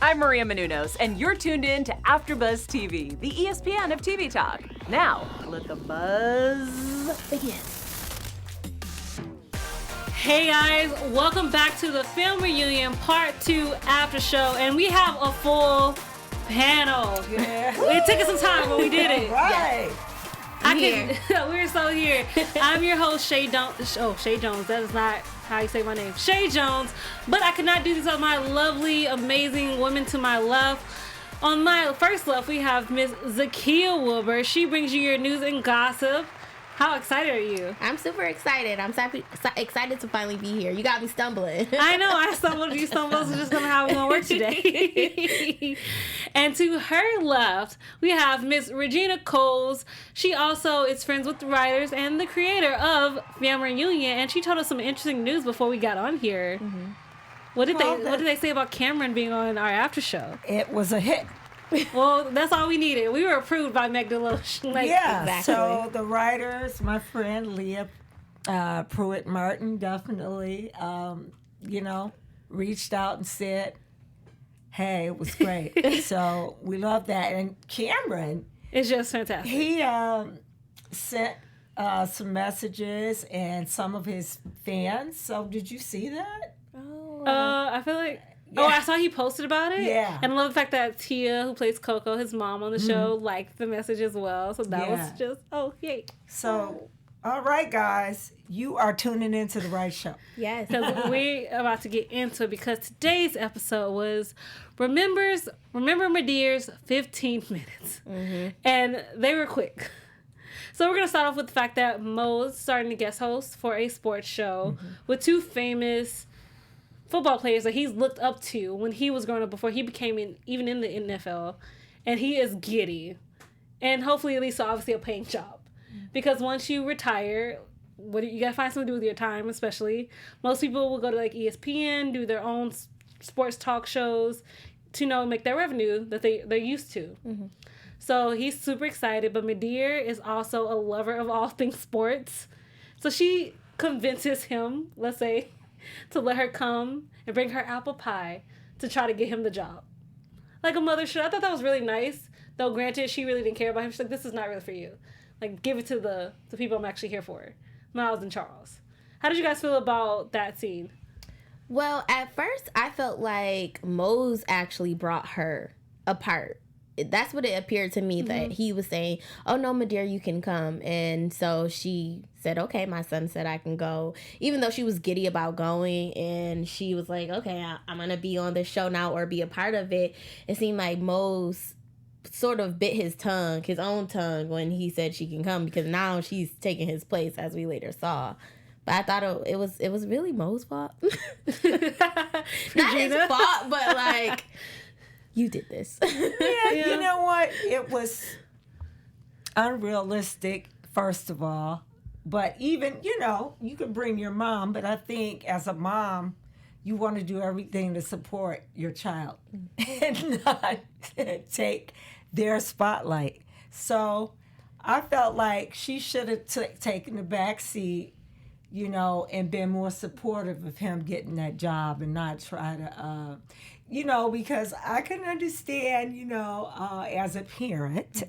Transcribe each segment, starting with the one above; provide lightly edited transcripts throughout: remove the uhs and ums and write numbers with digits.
I'm Maria Menounos, and you're tuned in to AfterBuzz TV, the ESPN of TV talk. Now, let the buzz begin. Hey guys, welcome back to the Film Reunion Part 2 After Show, and we have a full panel. Yeah. It took us some time, but we did it. Right. We're so here. I'm your host, Chae Jones. That is not how you say my name. Chae Jones. But I could not do this without my lovely, amazing women to my left. On my first left, we have Miss Zakiyyah Wilbert. She brings you your news and gossip. How excited are you? I'm super excited. I'm excited to finally be here. You got me stumbling. I know. I stumbled. You stumbled. So just gonna how we're gonna work today. And to her left, we have Miss Regina Coles. She also is friends with the writers and the creator of Family Reunion, and she told us some interesting news before we got on here. Mm-hmm. What did they say about Cameron being on our after show? It was a hit. Well, that's all we needed. We were approved by Meg Deloach. Exactly. So the writers, my friend Leah Pruitt Martin, definitely, reached out and said, hey, it was great. So we love that. And Cameron, it's just fantastic. He sent some messages and some of his fans. So did you see that? I feel like... Yeah. Oh, I saw he posted about it. Yeah. And I love the fact that Tia, who plays Coco, his mom on the show, liked the message as well. So that was just, yay. So, all right, guys. You are tuning into the right show. Yes. Because we're about to get into it because today's episode was Remember My Dear's 15 minutes. Mm-hmm. And they were quick. So we're going to start off with the fact that Mo's starting to guest host for a sports show with two famous football players that he's looked up to when he was growing up before he became even in the NFL, and he is giddy, and hopefully at least obviously a paying job, because once you retire, you gotta find something to do with your time. Especially most people will go to like ESPN, do their own sports talk shows to make their revenue that they're used to. Mm-hmm. So he's super excited, but Madea is also a lover of all things sports, so she convinces him, let's say, to let her come and bring her apple pie to try to get him the job. Like a mother should. I thought that was really nice. Though granted, she really didn't care about him. She's like, this is not really for you. Like, give it to the people I'm actually here for. Miles and Charles. How did you guys feel about that scene? Well, at first, I felt like Mose actually brought her apart. That's what it appeared to me, that he was saying, oh, no, Madea, you can come. And so she said, okay, my son said I can go. Even though she was giddy about going, and she was like, okay, I'm going to be on this show now or be a part of it. It seemed like Mose sort of bit his own tongue, when he said she can come, because now she's taking his place, as we later saw. But I thought it was really Mo's fault. Not his fault, but like... You did this. Yeah, you know what? It was unrealistic, first of all. But even, you can bring your mom, but I think as a mom, you want to do everything to support your child and not take their spotlight. So I felt like she should have taken the back seat, and been more supportive of him getting that job and not try to... because I can understand, as a parent,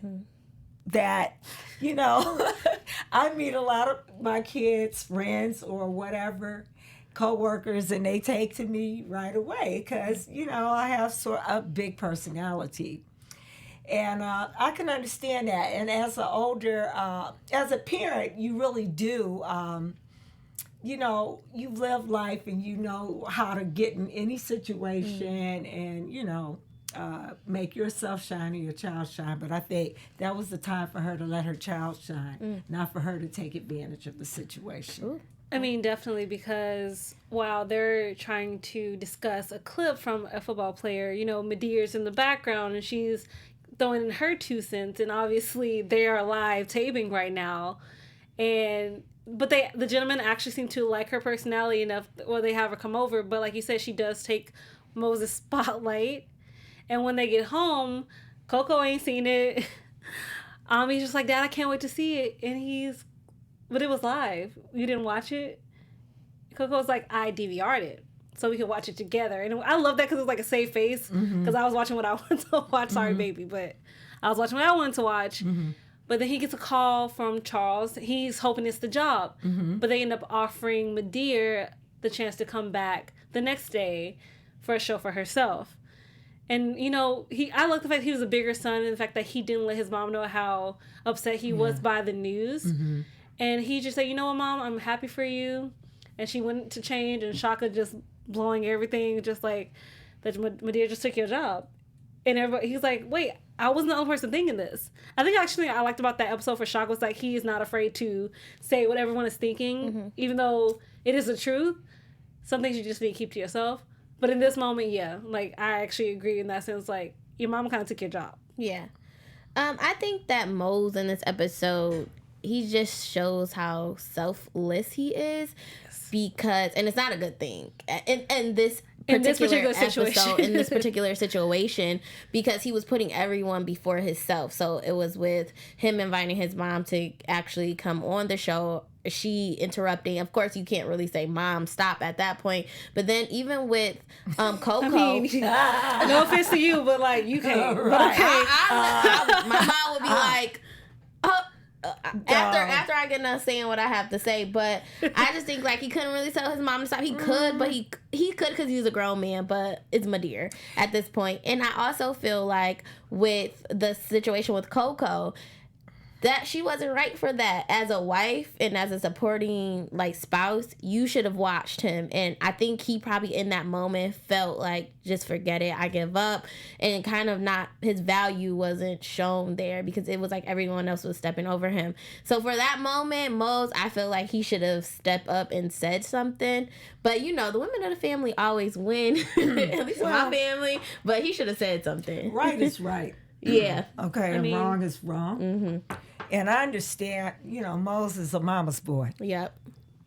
that, I meet a lot of my kids' friends or whatever, coworkers, and they take to me right away because, I have sort of a big personality. And I can understand that. And as as a parent, you really do... you live life and you know how to get in any situation and, make yourself shine or your child shine. But I think that was the time for her to let her child shine, not for her to take advantage of the situation. Ooh. I mean, definitely, because while they're trying to discuss a clip from a football player, Madea's in the background and she's throwing in her 2 cents, and obviously they are live taping right now. But the gentlemen actually seem to like her personality enough, or they have her come over. But like you said, she does take Moses' spotlight. And when they get home, Coco ain't seen it. He's just like, Dad, I can't wait to see it. But it was live. You didn't watch it? Coco's like, I DVR'd it. so we could watch it together. And I love that because it was like a safe face. Because I was watching what I wanted to watch. Sorry, baby, but I was watching what I wanted to watch. But then he gets a call from Charles. He's hoping it's the job. But they end up offering Madea the chance to come back the next day for a show for herself. And, you know, I like the fact that he was a bigger son and the fact that he didn't let his mom know how upset he was by the news. And he just said, you know what, Mom, I'm happy for you. And she went to change, and Shaka just blowing everything, just like, that Madea just took your job. And everybody, he's like, wait, I wasn't the only person thinking this. I think actually I liked about that episode for Shaka was like, he is not afraid to say what everyone is thinking, even though it is the truth. Some things you just need to keep to yourself. But in this moment, yeah, like, I actually agree in that sense. Like, your mom kind of took your job. Yeah. I think that Mose in this episode, he just shows how selfless he is. Yes. Because, and it's not a good thing. In this particular episode, in this particular situation, because he was putting everyone before himself. So it was with him inviting his mom to actually come on the show, she interrupting. Of course, you can't really say, Mom, stop at that point. But then even with Coco. I mean, no offense to you, but like, you can't. Right. But okay. My mom would be like, after I get done saying what I have to say, but I just think like he couldn't really tell his mom to stop. He could, but he could because he was a grown man, but it's Madea at this point. And I also feel like with the situation with Coco, that she wasn't right for that. As a wife and as a supporting like spouse, you should have watched him. And I think he probably in that moment felt like, just forget it, I give up. And kind of not, his value wasn't shown there because it was like everyone else was stepping over him. So for that moment, Mose, I feel like he should have stepped up and said something. But you know, the women of the family always win, at least in my family. But he should have said something. Right is right. Yeah. Okay, and wrong is wrong. And I understand, you know, Mose is a mama's boy. Yep.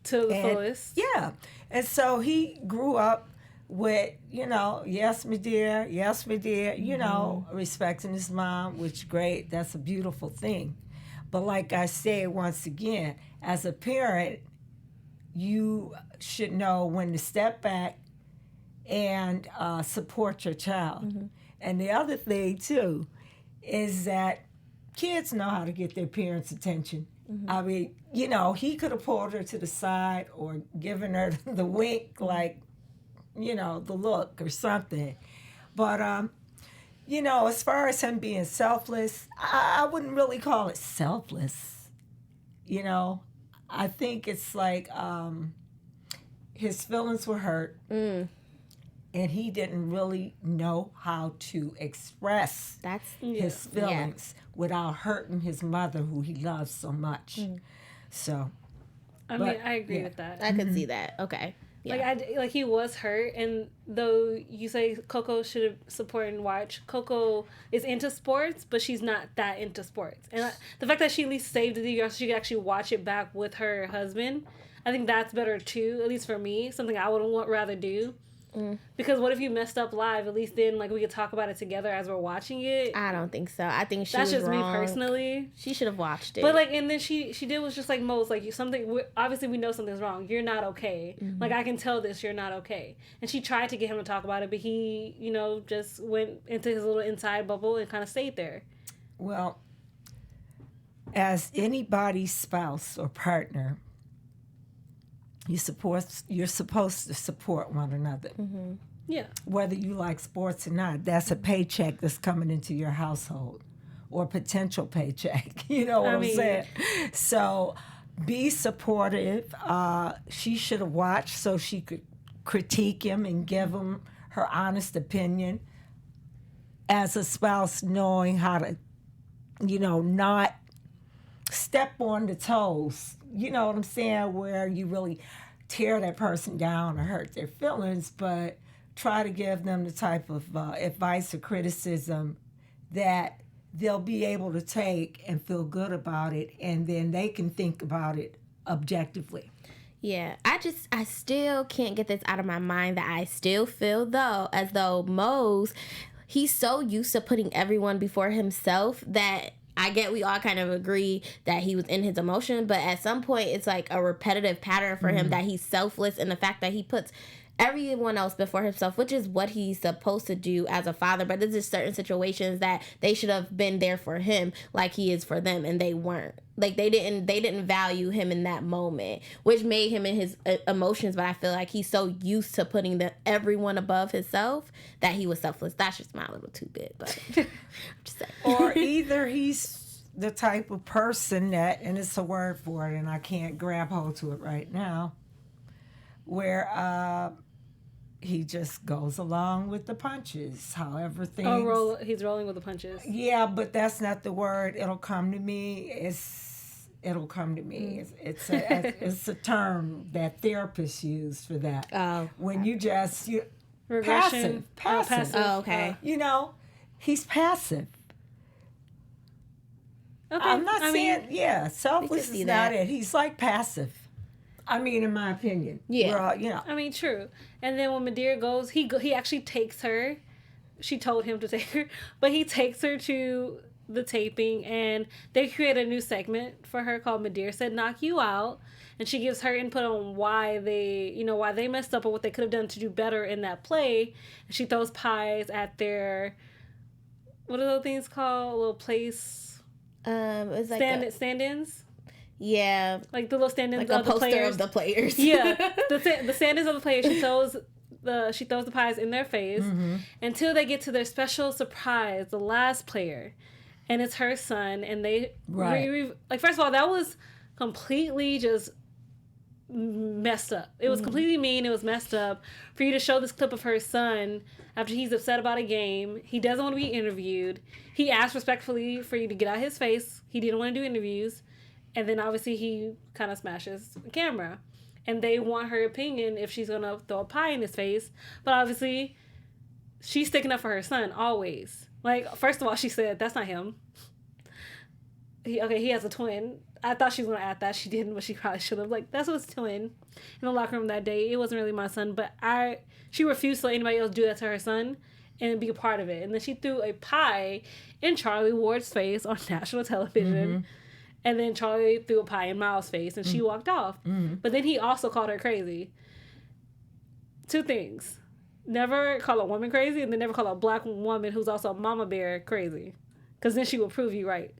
To the fullest. Yeah. And so he grew up with, you know, yes, Madea, you know, respecting his mom, which is great. That's a beautiful thing. But like I said, once again, as a parent, you should know when to step back and support your child. And the other thing, too, is that kids know how to get their parents' attention. I mean, you know, he could have pulled her to the side or given her the wink, like, you know, the look or something. But, you know, as far as him being selfless, I wouldn't really call it selfless. You know, I think it's like his feelings were hurt. And he didn't really know how to express his feelings without hurting his mother, who he loves so much. So, I mean, I agree with that. I could see that. Okay. Yeah. Like he was hurt, and though you say Coco should have supported and watched, Coco is into sports, but she's not that into sports. And the fact that she at least saved the DVD so she could actually watch it back with her husband, I think that's better too. At least for me, something I would rather do. Because what if you messed up live? At least then, like, we could talk about it together as we're watching it. I don't think so. I think that's just wrong. Me personally. She should have watched it. But like, and then she did was just like Mose, like obviously we know something's wrong. You're not okay. Like, I can tell this. You're not okay. And she tried to get him to talk about it, but he, you know, just went into his little inside bubble and kind of stayed there. Well, as anybody's spouse or partner, you're supposed to support one another. Yeah. Whether you like sports or not, that's a paycheck that's coming into your household, or potential paycheck. You know what I'm saying? So be supportive. She should have watched so she could critique him and give him her honest opinion. As a spouse, knowing how to, you know, not step on the toes. You know what I'm saying? Where you really tear that person down or hurt their feelings, but try to give them the type of advice or criticism that they'll be able to take and feel good about it, and then they can think about it objectively. Yeah, I still can't get this out of my mind that I still feel as though Mose, he's so used to putting everyone before himself that I get we all kind of agree that he was in his emotion, but at some point it's like a repetitive pattern for him that he's selfless, and the fact that he puts everyone else before himself, which is what he's supposed to do as a father. But there's just certain situations that they should have been there for him like he is for them, and they weren't. Like they didn't value him in that moment, which made him in his emotions. But I feel like he's so used to putting everyone above himself that he was selfless. That's just my little tidbit, but I'm just saying. Or either he's the type of person that, and it's a word for it, and I can't grab hold to it right now, where he just goes along with the punches, however things. He's rolling with the punches. Yeah, but that's not the word. It'll come to me. It'll come to me. It's a term that therapists use for that. Oh, when you just Regression. passive. Oh, okay. He's passive. Okay. I'm not saying, selfless is not it. He's like passive. I mean, in my opinion. Yeah. I mean, true. And then when Madea goes, he actually takes her. She told him to take her, but he takes her to the taping, and they create a new segment for her called Madea Said Knock You Out, and she gives her input on why they messed up or what they could have done to do better in that play. And she throws pies at their, what are those things called? A little place. It's like stand-ins. Yeah, like the little stand-ins like of a poster the players. of the players. Yeah, the stand-ins of the players. She throws the pies in their face until they get to their special surprise, the last player, and it's her son. And they first of all, that was completely just messed up. It was completely mean. It was messed up for you to show this clip of her son after he's upset about a game. He doesn't want to be interviewed. He asked respectfully for you to get out his face. He didn't want to do interviews. And then obviously he kind of smashes the camera. And they want her opinion if she's going to throw a pie in his face. But obviously she's sticking up for her son always. Like, first of all, she said, that's not him. He has a twin. I thought she was going to add that. She didn't, but she probably should have. Like, that's what's twin in the locker room that day. It wasn't really my son, but she refused to let anybody else do that to her son and be a part of it. And then she threw a pie in Charlie Ward's face on national television. And then Charlie threw a pie in Miles' face, and she walked off. But then he also called her crazy. Two things. Never call a woman crazy, and then never call a black woman who's also a mama bear crazy. Because then she will prove you right.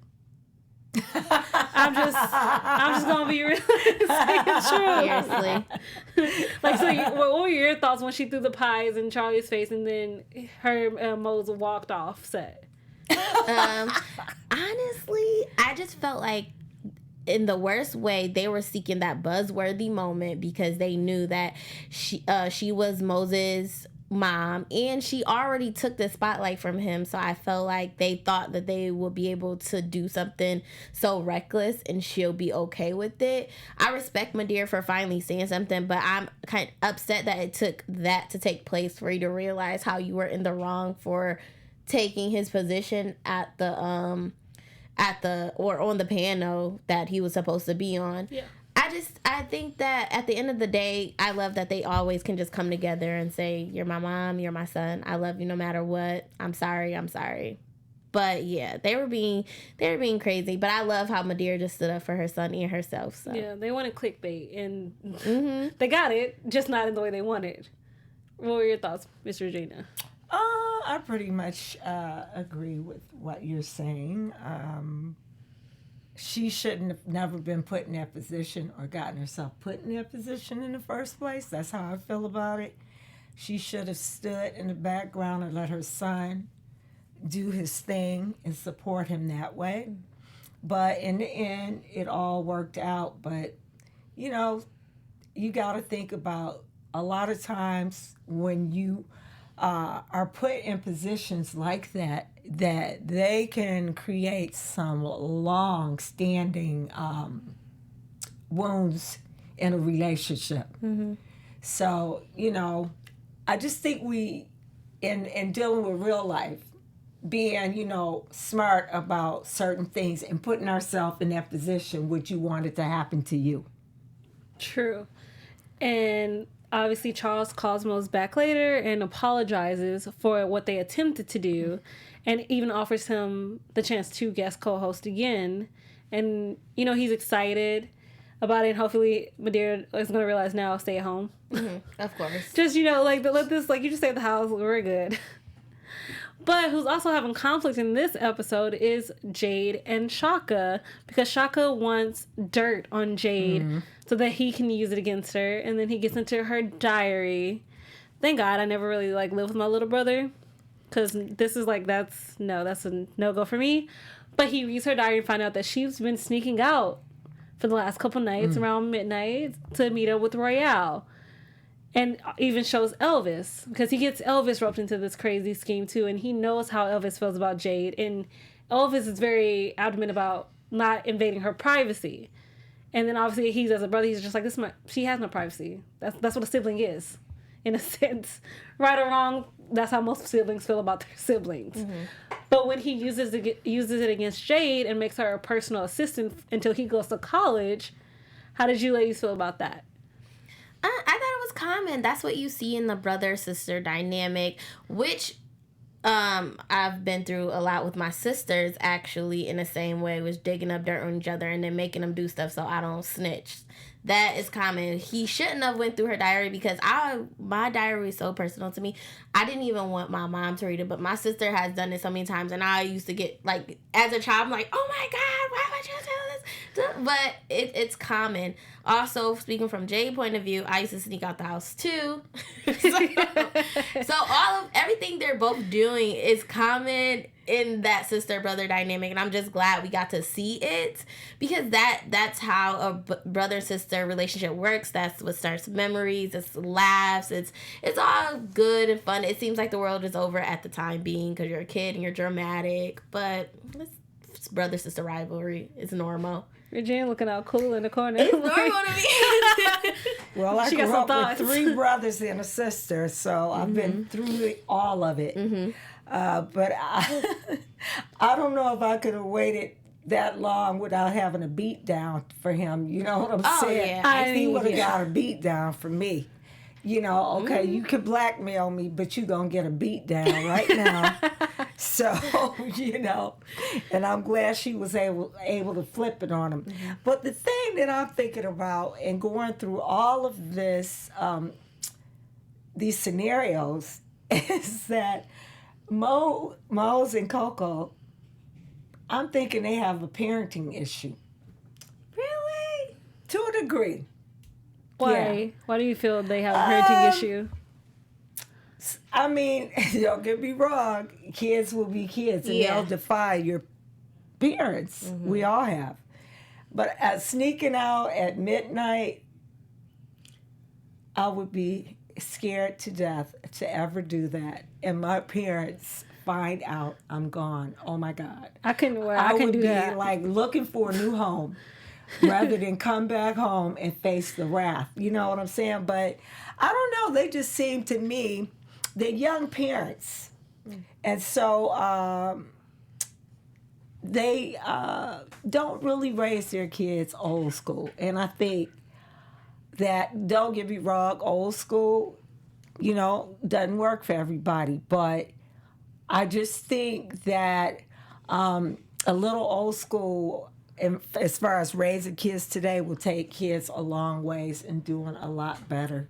I'm just gonna be real saying true. Seriously. Like, so what were your thoughts when she threw the pies in Charlie's face and then her Mose walked off set? Honestly, I just felt like in the worst way they were seeking that buzzworthy moment because they knew that she was Moses' mom and she already took the spotlight from him. So I felt like they thought that they would be able to do something so reckless and she'll be okay with it. I respect Madea for finally saying something, but I'm kind of upset that it took that to take place for you to realize how you were in the wrong for taking his position at the or on the piano that he was supposed to be on. Yeah. I think that at the end of the day, I love that they always can just come together and say, you're my mom, you're my son, I love you no matter what. I'm sorry. But yeah, they were being crazy. But I love how Madea just stood up for her son and herself. So. Yeah, they wanted clickbait and they got it, just not in the way they wanted. What were your thoughts, Miss Regina? I pretty much agree with what you're saying. She shouldn't have never been put in that position or gotten herself put in that position in the first place. That's how I feel about it. She should have stood in the background and let her son do his thing and support him that way. But in the end, it all worked out. But, you got to think about a lot of times when you are put in positions like that they can create some long-standing wounds in a relationship. So, I just think we, in dealing with real life, being, smart about certain things and putting ourselves in that position, would you want it to happen to you? True. And obviously, Charles calls Mose back later and apologizes for what they attempted to do and even offers him the chance to guest co-host again. And, he's excited. about it, and hopefully Madeira is going to realize now, stay at home. Of course. Just, you know, like, let this, like, you just stay at the house, we're good. But who's also having conflict in this episode is Jade and Shaka, because Shaka wants dirt on Jade so that he can use it against her, and then he gets into her diary. Thank God I never really, like, lived with my little brother, because this is, like, that's a no-go for me. But he reads her diary and find out that she's been sneaking out for the last couple nights around midnight to meet up with Royale. And even shows Elvis, because he gets Elvis roped into this crazy scheme too, and he knows how Elvis feels about Jade, and Elvis is very adamant about not invading her privacy. And then obviously he's, as a brother, he's just like, she has no privacy. That's what a sibling is, in a sense. Right or wrong, that's how most siblings feel about their siblings. But when he uses it against Jade and makes her a personal assistant until he goes to college, how did you ladies feel about that? I thought it was common. That's what you see in the brother-sister dynamic, which I've been through a lot with my sisters, actually, in the same way, was digging up dirt on each other and then making them do stuff so I don't snitch. That is common. He shouldn't have went through her diary, because my diary is so personal to me. I didn't even want my mom to read it, but my sister has done it so many times, and I used to get, like, as a child, I'm like, oh my God, why would you tell this? But it's common. Also, speaking from Jay's point of view, I used to sneak out the house too. So everything they're both doing is common in that sister-brother dynamic, and I'm just glad we got to see it, because that's how a brother-sister relationship works. That's what starts memories, it's laughs, it's all good and fun. It seems like the world is over at the time being, because you're a kid and you're dramatic, but it's brother-sister rivalry. It's normal. Regina looking out cool in the corner. It's normal to me. Well, I grew up with 3 brothers and a sister, so I've been through all of it. But I don't know if I could have waited that long without having a beat down for him. You know what I'm saying? Yeah. He would have got a beat down for me. You know, okay, you can blackmail me, but you gonna get a beat down right now. So, you know, and I'm glad she was able to flip it on him. But the thing that I'm thinking about and going through all of this, these scenarios, is that Mose and Coco, I'm thinking they have a parenting issue. Really? To a degree. Why? Yeah. Why do you feel they have a parenting issue? I mean, don't get me wrong. Kids will be kids, and they'll defy your parents. We all have. But sneaking out at midnight, I would be scared to death to ever do that. And my parents find out I'm gone. Oh, my God. I would do be that. Like looking for a new home. Rather than come back home and face the wrath. You know what I'm saying? But I don't know. They just seem to me, they're young parents. And so they don't really raise their kids old school. And I think that, don't get me wrong, old school, you know, doesn't work for everybody. But I just think that a little old school, and as far as raising kids today, will take kids a long ways and doing a lot better.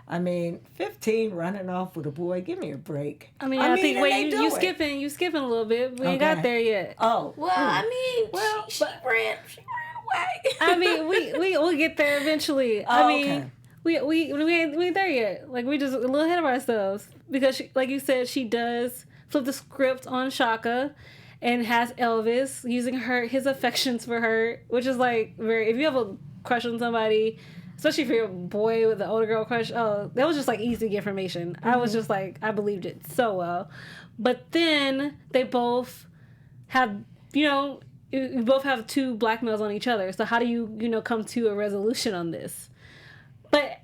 I mean, 15 running off with a boy, give me a break. I think wait, you skipping a little bit. We ain't got there yet. Oh. Well, I mean, she ran away. I mean, we'll get there eventually. Oh, I mean, okay. we ain't there yet. Like, we just a little ahead of ourselves, because she, like you said, she does flip the script on Shaka. And has Elvis using his affections for her, which is like if you have a crush on somebody, especially if you're a boy with an older girl crush, that was just like easy information. I was just like, I believed it so well. But then they both have, you both have 2 blackmails on each other. So how do you come to a resolution on this? But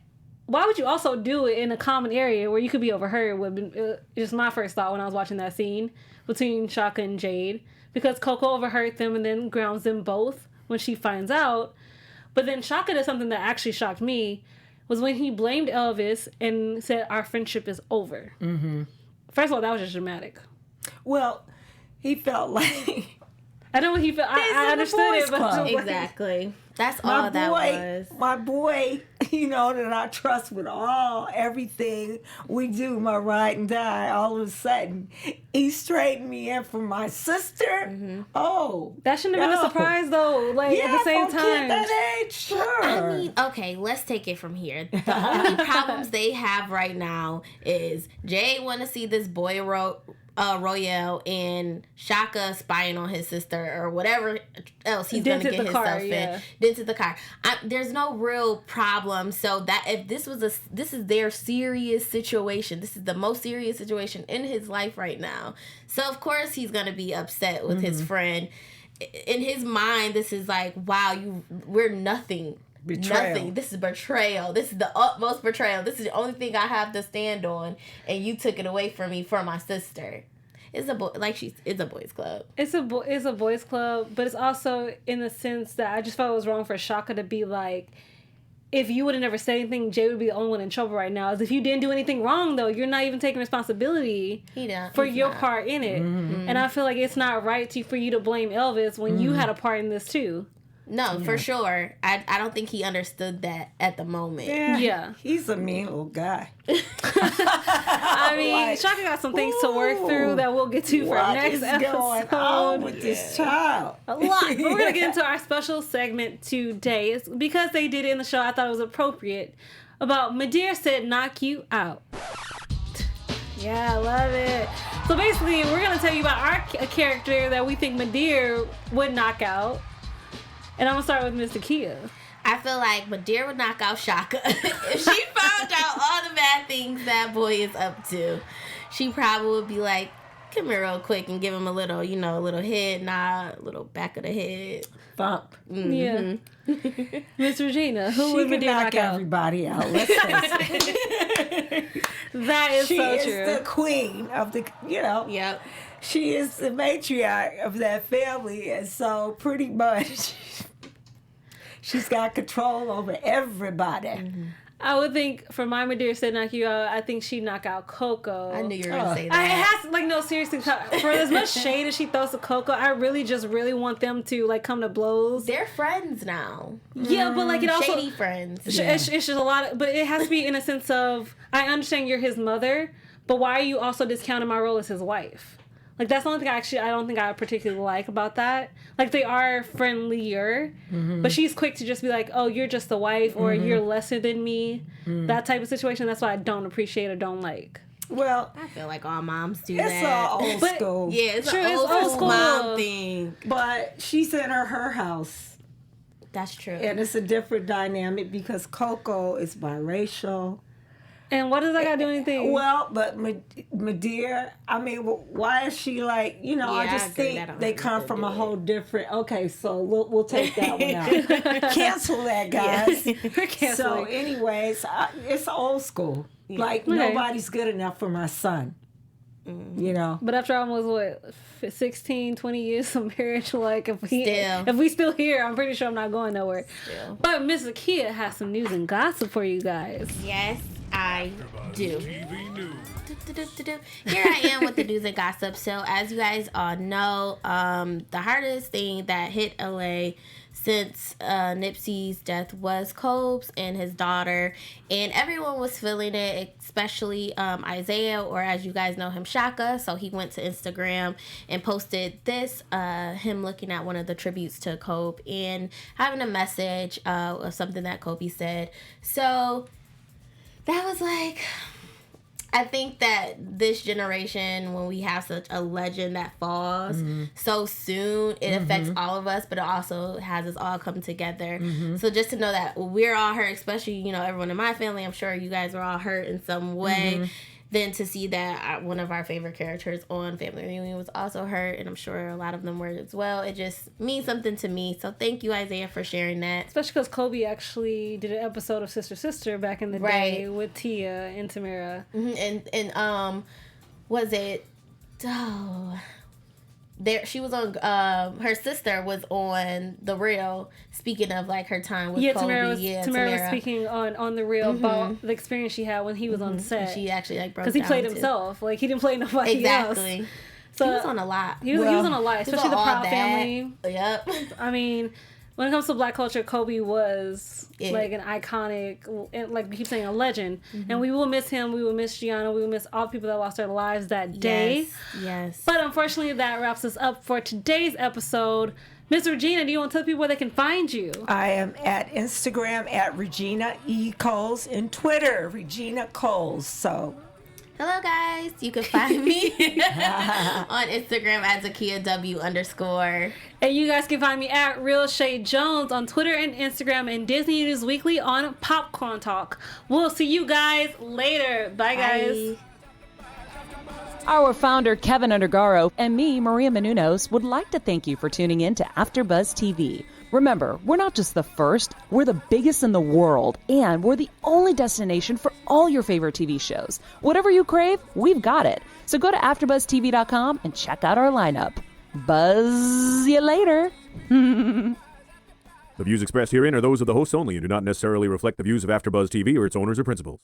why would you also do it in a common area where you could be overheard? Would be just my first thought when I was watching that scene between Shaka and Jade, because Coco overheard them and then grounds them both when she finds out. But then Shaka did something that actually shocked me, was when he blamed Elvis and said, our friendship is over. First of all, that was just dramatic. Well, he felt like... I know what he felt. I understood it, but exactly. That's all that was. My boy, that I trust with everything we do, my ride and die, all of a sudden, he straightened me in for my sister. Mm-hmm. Oh. That shouldn't have been a surprise, though. Like, at the same time. Kid that age, sure. I mean, okay, let's take it from here. The only problems they have right now is Jay want to see this boy Royale and Shaka spying on his sister or whatever else he's going to get himself in. Dented the car. There's no real problem. So that if this is their serious situation. This is the most serious situation in his life right now. So of course he's going to be upset with his friend. In his mind, this is like, wow, we're nothing. Betrayal. Nothing. This is betrayal. This is the utmost betrayal. This is the only thing I have to stand on, and you took it away from me for my sister. It's a boys' club. It's a boys' club, but it's also in the sense that I just felt it was wrong for Shaka to be like, if you would have never said anything, Jay would be the only one in trouble right now. As if you didn't do anything wrong, though, you're not even taking responsibility for your part in it. Mm-hmm. And I feel like it's not right for you to blame Elvis when you had a part in this too. No, for sure. I don't think he understood that at the moment. Yeah. He's a mean little guy. I mean, Shaka got some things to work through that we'll get to for next episode. What is going on with this child? A lot. But we're going to get into our special segment today. It's because they did it in the show, I thought it was appropriate. About Madea said, knock you out. Yeah, I love it. So basically, we're going to tell you about a character that we think Madea would knock out. And I'm going to start with Miss Zakiyyah. I feel like Madea would knock out Shaka. If she found out all the bad things that boy is up to, she probably would be like, come here real quick and give him a little, a little head nod, a little back of the head. Bump. Mm-hmm. Yeah. Miss Regina, who would Madea knock out? Everybody out. Let's face it. That is so true. She is the queen of the, Yep. She is the matriarch of that family, and so pretty much she's got control over everybody. Mm-hmm. I would think for my Madea said knock you out, I think she'd knock out Coco. I knew you were going to say that. No, seriously, for as much shade as she throws to Coco, I really want them to come to blows. They're friends now. Yeah, but it also... Shady friends. It's just a lot but it has to be in a sense of, I understand you're his mother, but why are you also discounting my role as his wife? That's the only thing I don't think I particularly like about that. They are friendlier, but she's quick to just be like, oh, you're just the wife, or you're lesser than me. That type of situation, that's why I don't appreciate or don't like. Well, I feel like all moms do that. It's all old school. Yeah, it's an old school mom thing. But she's in her house. That's true. And it's a different dynamic because Coco is biracial. And what does that got to do anything? Well, but Madea, I mean, why is she I just think they come from a whole different. Okay, so we'll take that one out. Cancel that, guys. We're canceling. So, anyways, it's old school. Yeah. Nobody's good enough for my son. But after almost 16, 20 years of marriage, if we still here, I'm pretty sure I'm not going nowhere. Still. But Miss Zakiyyah has some news and gossip for you guys. Yes, I do. Here I am with the news and gossip. So as you guys all know, the hardest thing that hit LA since Nipsey's death was Cobes and his daughter, and everyone was feeling it, especially Isaiah, or as you guys know him, Shaka. So he went to Instagram and posted this, him looking at one of the tributes to Kobe and having a message of something that Kobe said. So that was I think that this generation, when we have such a legend that falls so soon, it affects all of us, but it also has us all come together. So just to know that we're all hurt, especially, everyone in my family, I'm sure you guys were all hurt in some way. Then to see that one of our favorite characters on Family Reunion was also hurt, and I'm sure a lot of them were as well. It just means something to me. So thank you, Isaiah, for sharing that. Especially because Kobe actually did an episode of Sister Sister back in the day with Tia and Tamara. And was it? Oh, there she was on. Her sister was on The Real. Speaking of her time with Kobe, Tamara was speaking on The Real about the experience she had when he was on set. She actually broke down because he played himself. He didn't play nobody else. So he was on a lot. He was on a lot, especially the Proud family. Yep. I mean, when it comes to Black culture, Kobe was Yeah. like an iconic, like we keep saying, a legend. And we will miss him. We will miss Gianna. We will miss all the people that lost their lives that day. Yes. But unfortunately, that wraps us up for today's episode. Miss Regina, do you want to tell people where they can find you? I am at Instagram at Regina E. Coles and Twitter, Regina Coles. So Hello, guys. You can find me on Instagram at Zakiyyah W_. And you guys can find me at Real Chae Jones on Twitter and Instagram, and Disney News Weekly on Popcorn Talk. We'll see you guys later. Bye, guys. Bye. Our founder, Keven Undergaro, and me, Maria Menounos, would like to thank you for tuning in to AfterBuzz TV. Remember, we're not just the first, we're the biggest in the world, and we're the only destination for all your favorite TV shows. Whatever you crave, we've got it. So go to AfterBuzzTV.com and check out our lineup. Buzz you later. The views expressed herein are those of the hosts only and do not necessarily reflect the views of AfterBuzz TV or its owners or principals.